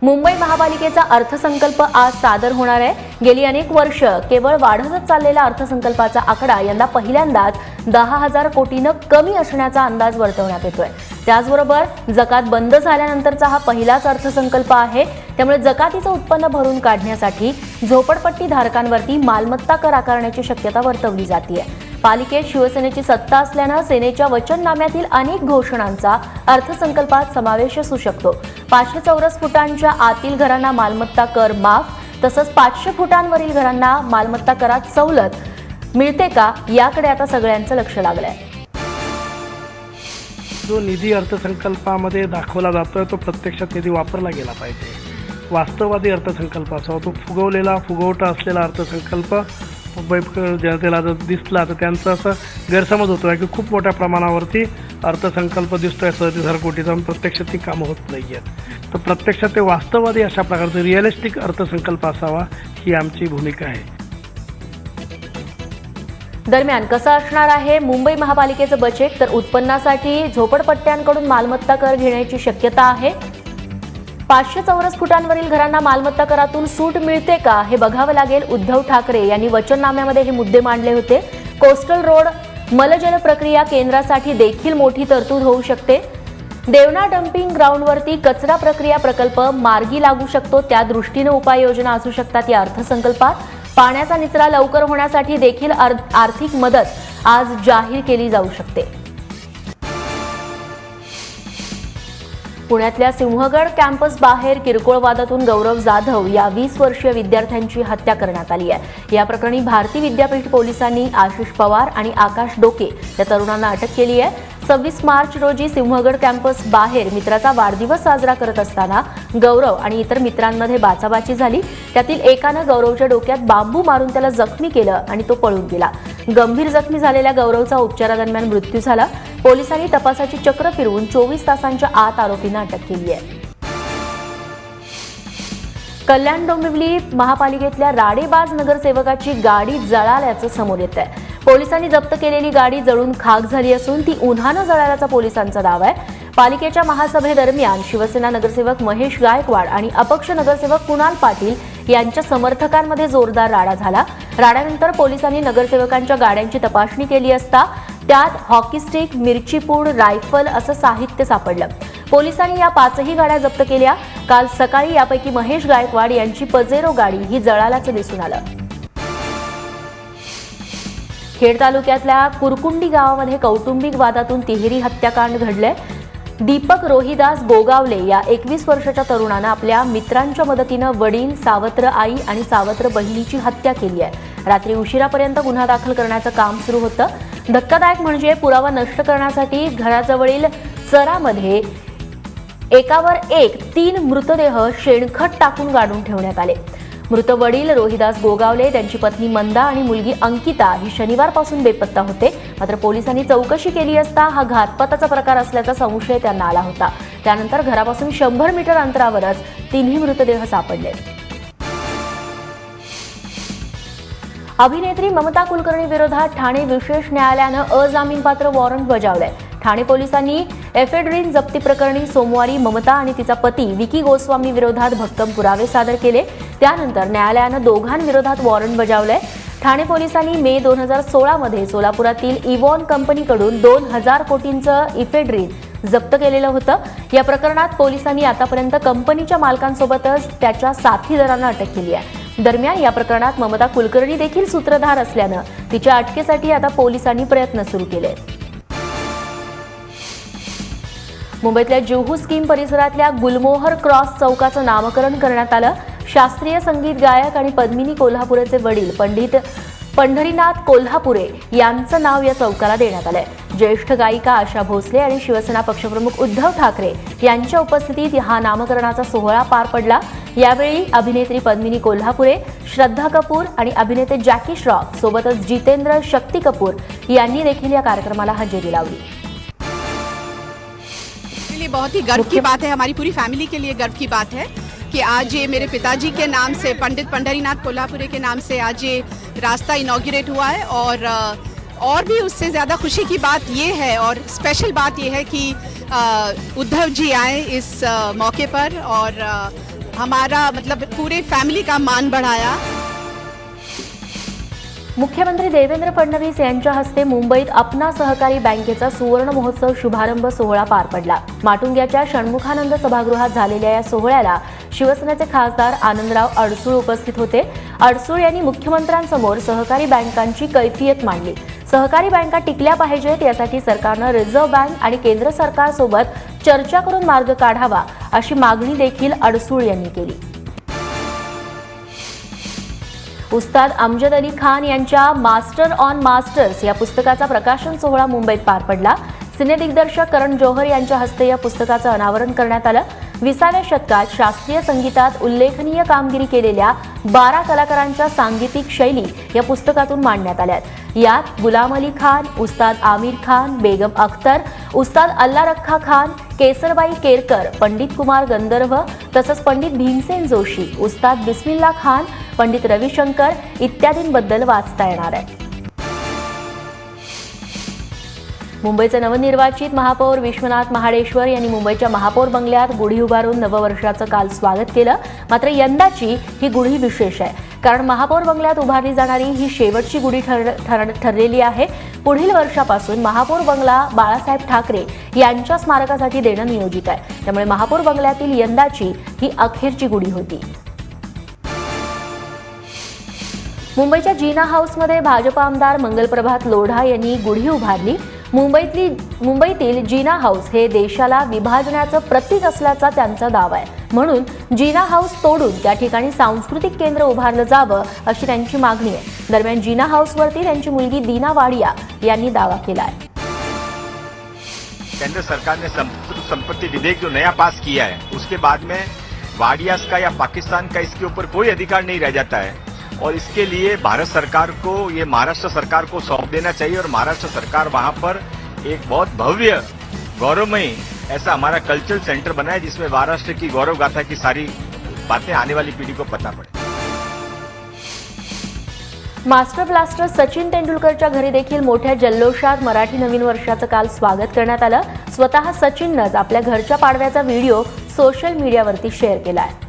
मुंबई महापालिकेचा अर्थसंकल्प आज सादर होणार आहे। गेली अनेक वर्ष केवळ वाढतच चाललेला अर्थसंकल्पाचा आकडा यंदा पहिल्यांदाच 10,000 कोटींनी कमी असण्याचा अंदाज वर्तवण्यात येतोय। त्याचबरोबर जकात बंद झाल्यानंतरचा हा पहिलाच अर्थसंकल्प आहे। त्यामुळे जकातीचं उत्पन्न भरून काढण्यासाठी झोपडपट्टी धारकांवरती मालमत्ता कर आकारण्याची शक्यता वर्तवली जाते। पालिकेत शिवसेनेची सत्ता असल्याने सेनेच्या वचननाम्यातील अनेक घोषणांचा अर्थसंकल्पात समावेश असू शकतो। 500 चौरस फुटांच्या आतील घरांना मालमत्ता कर माफ, तसंच 500 फुटांवरील घरांना मालमत्ता करात सवलत मिळते का, याकडे आता सगळ्यांचं लक्ष लागलंय। जो निधी अर्थसंकल्पामध्ये दाखवला जातोय तो प्रत्यक्षात निधी वापरला गेला पाहिजे। वास्तववादी अर्थसंकल्प असावा, तो फुगवटा असलेला अर्थसंकल्प जनतेला जर दिसला तर त्यांचा असं गैरसमज होतोय की खूप मोठ्या प्रमाणावरती अर्थसंकल्प दिसतोय 37,000 कोटीचा, प्रत्यक्षात ती कामं होत नाही आहेत। तर प्रत्यक्षात ते वास्तववादी अशा प्रकारचा रिअलिस्टिक अर्थसंकल्प असावा ही आमची भूमिका आहे। दरम्यान कसं असणार आहे मुंबई महापालिकेचं बजेट, तर उत्पन्नासाठी झोपडपट्ट्यांकडून मालमत्ता कर घेण्याची शक्यता आहे। 500 चौरस फुटांवरील घरांना मालमत्ता करातून सूट मिळते का हे बघावं लागेल। उद्धव ठाकरे यांनी वचननाम्यामध्ये हे मुद्दे मांडले होते। कोस्टल रोड मलजल प्रक्रिया केंद्रासाठी देखील मोठी तरतूद होऊ शकते। देवना डम्पिंग ग्राउंडवरती कचरा प्रक्रिया प्रकल्प मार्गी लागू शकतो, त्या दृष्टीने उपाययोजना असू शकतात या अर्थसंकल्पात। पाण्याचा निचरा लवकर होण्यासाठी देखील आर्थिक मदत आज जाहीर केली जाऊ शकते। पुण्यातल्या सिंहगड कॅम्पस बाहेर किरकोळ वादातून गौरव जाधव या 20 वर्षीय विद्यार्थ्यांची हत्या करण्यात आली आहे। या प्रकरणी भारती विद्यापीठ पोलिसांनी आशिष पवार आणि आकाश डोके या तरुणांना अटक केली आहे। 26 मार्च रोजी सिंहगड कॅम्पस बाहेर मित्राचा वाढदिवस साजरा करत असताना गौरव आणि इतर मित्रांमध्ये बाचाबाची झाली। त्यातील एकानं गौरवच्या डोक्यात बांबू मारून त्याला जखमी केलं आणि तो पळून गेला। गंभीर जखमी झालेल्या गौरवचा उपचारादरम्यान मृत्यू झाला। पोलिसांनी तपासाची चक्र फिरवून 24 तासांच्या आत आरोपींना अटक केली आहे। कल्याण डोंबिवली महापालिकेतल्या राडेबाज नगरसेवकाची गाडी जळाल्याचं समोर येत आहे। पोलिसांनी जप्त केलेली गाडी जळून खाक झाली असून ती उन्हानं जळाल्याचा पोलिसांचा दावा आहे। पालिकेच्या महासभेदरम्यान शिवसेना नगरसेवक महेश गायकवाड आणि अपक्ष नगरसेवक कुणाल पाटील यांच्या समर्थकांमध्ये जोरदार राडा झाला। राड्यानंतर पोलिसांनी नगरसेवकांच्या गाड्यांची तपासणी केली असता त्यात हॉकी स्टिक, मिरची पूड, रायफल असं साहित्य सापडलं। पोलिसांनी या 5ही गाड्या जप्त केल्या। काल सकाळी यापैकी महेश गायकवाड यांची पजेरो गाडी ही जळाल्याचं दिसून आलं। खेड तालुक्यातल्या कुरकुंडी गावामध्ये कौटुंबिक वादातून तिहेरी हत्याकांड घडलंय। दीपक रोहिदास गोगावले या 21 वर्षाच्या तरुणानं आपल्या मित्रांच्या मदतीनं वडील, सावत्र आई आणि सावत्र बहिणीची हत्या केली आहे। रात्री उशिरापर्यंत गुन्हा दाखल करण्याचं काम सुरू होतं। धक्कादायक म्हणजे पुरावा नष्ट करण्यासाठी घराजवळील चरामध्ये एकावर एक 3 मृतदेह शेणखत टाकून गाडून ठेवण्यात आले। मृत वडील रोहिदास गोगावले, त्यांची पत्नी मंदा आणि मुलगी अंकिता ही शनिवारपासून बेपत्ता होते। मात्र पोलिसांनी चौकशी केली असता हा घातपाताचा प्रकार असल्याचा संशय त्यांना आला होता। त्यानंतर घरापासून 100 मीटर अंतरावरच 3ही मृतदेह सापडले। अभिनेत्री ममता कुलकर्णी विरोधात ठाणे विशेष न्यायालयानं अजामीनपात्र वॉरंट बजावलंय। ठाणे पोलिसांनी एफेड्रिन जप्ती प्रकरणी सोमवारी ममता आणि तिचा पती विकी गोस्वामी विरोधात भक्कम पुरावे सादर केले। त्यानंतर न्यायालयानं दोघांविरोधात वॉरंट बजावलंय। ठाणे पोलिसांनी मे 2016 मध्ये सोलापुरातील इव्हॉन कंपनीकडून 2,000 कोटींचं इफेड्रिन जप्त केलेलं होतं। या प्रकरणात पोलिसांनी आतापर्यंत कंपनीच्या मालकांसोबतच त्याच्या साथीदारांना अटक केली आहे। दरम्यान या प्रकरणात ममता कुलकर्णी देखील सूत्रधार असल्यानं तिच्या अटकेसाठी आता पोलिसांनी प्रयत्न सुरू केले। मुंबईतल्या जुहू स्कीम परिसरातल्या गुलमोहर क्रॉस चौकाचं नामकरण करण्यात आलं। शास्त्रीय संगीत गायक आणि पद्मिनी कोल्हापुरेचे वडील पंडित पंढरीनाथ कोल्हापुरे यांचं नाव या चौकाला देण्यात आलंय। ज्येष्ठ गायिका आशा भोसले आणि शिवसेना पक्षप्रमुख उद्धव ठाकरे यांच्या उपस्थितीत हा नामकरणाचा सोहळा पार पडला। यावेळी अभिनेत्री पद्मिनी कोल्हापुरे, श्रद्धा कपूर आणि अभिनेते जॅकी श्रॉफ सोबतच जितेंद्र शक्ती कपूर यांनी देखील या कार्यक्रमाला हजेरी लावली। बहुत ही गर्व की बात है, हमारी पूरी फैमिली के लिए गर्व की बात है कि आज ये मेरे पिताजी के नाम से, पंडित पंढरीनाथ कोल्हापुरे के नाम से आज ये रास्ता इनॉग्रेट हुआ है। और भी उससे ज़्यादा खुशी की बात ये है और स्पेशल बात ये है कि उद्धव जी आए इस मौके पर और हमारा मतलब पूरे फैमिली का मान बढ़ाया। मुख्यमंत्री देवेंद्र फडणवीस यांच्या हस्ते मुंबईत अपना सहकारी बँकेचा सुवर्ण महोत्सव शुभारंभ सोहळा पार पडला। माटुंग्याच्या षण्मुखानंद सभागृहात झालेल्या या सोहळ्याला शिवसेनेचे खासदार आनंदराव अडसूळ उपस्थित होते। अडसूळ यांनी मुख्यमंत्र्यांसमोर सहकारी बँकांची कैफियत मांडली। सहकारी बँका टिकल्या पाहिजेत यासाठी सरकारनं रिझर्व्ह बँक आणि केंद्र सरकारसोबत चर्चा करून मार्ग काढावा अशी मागणी देखील अडसूळ यांनी केली। उस्ताद अमजद अली खान यांच्या मास्टर ऑन मास्टर्स या पुस्तकाचा प्रकाशन सोहळा मुंबईत पार पडला। सिनेदिग्दर्शक करण जोहर यांच्या हस्ते या पुस्तकाचं अनावरण करण्यात आलं। 20व्या शतकात शास्त्रीय संगीतात उल्लेखनीय कामगिरी केलेल्या 12 कलाकारांच्या सांगीतिक शैली या पुस्तकातून मांडण्यात आल्यात। यात गुलाम अली खान, उस्ताद आमिर खान, बेगम अख्तर, उस्ताद अल्ला रखा खान, केसरबाई केरकर, पंडित कुमार गंधर्व तसंच पंडित भीमसेन जोशी, उस्ताद बिस्मिल्ला खान, पंडित रविशंकर इत्यादींबद्दल वाचता येणार आहे। मुंबईचे नवनिर्वाचित महापौर विश्वनाथ महाडेश्वर यांनी मुंबईच्या महापौर बंगल्यात गुढी उभारून नववर्षाचं काल स्वागत केलं। मात्र यंदाची ही गुढी विशेष आहे, कारण महापौर बंगल्यात उभारली जाणारी ही शेवटची गुढी ठरलेली आहे। पुढील वर्षापासून महापौर बंगला बाळासाहेब ठाकरे यांच्या स्मारकासाठी देणं नियोजित आहे। त्यामुळे महापौर बंगल्यातील यंदाची ही अखेरची गुढी होती। मुंबईच्या जीना हाऊसमध्ये भाजप आमदार मंगलप्रभात लोढा यांनी गुढी उभारली। मुंबईतील जीना हाऊस हे देशाला विभाजनाचं प्रतीक असल्याचा त्यांचा दावा आहे, म्हणून जीना हाऊस तोडून त्या ठिकाणी सांस्कृतिक केंद्र उभारलं जावं अशी त्यांची मागणी आहे। दरम्यान जीना हाऊसवरती त्यांची मुलगी दीना वाडिया यांनी दावा केला आहे। केंद्र सरकार ने संपत्ति विधेयक जो नया पास किया है, उसके बाद में वाडियास का या पाकिस्तान का इसके ऊपर कोई अधिकार नहीं रह जाता है और इसके लिए भारत सरकार को ये महाराष्ट्र सरकार को सौंप देना चाहिए और महाराष्ट्र सरकार वहां पर एक बहुत भव्य गौरवमयी ऐसा हमारा कल्चरल सेंटर बनाए जिसमें महाराष्ट्र की गौरव गाथा की सारी बातें आने वाली पीढ़ी को पता पड़े। मास्टर ब्लास्टर सचिन तेंडुलकरच्या घरी देखील मोठ्या जल्लोषात मराठी नवीन वर्षाचं काल स्वागत करण्यात आलं। स्वतः सचिननंच आपल्या घरच्या पाडव्याचा व्हिडिओ सोशल मीडियावरती शेअर केला आहे।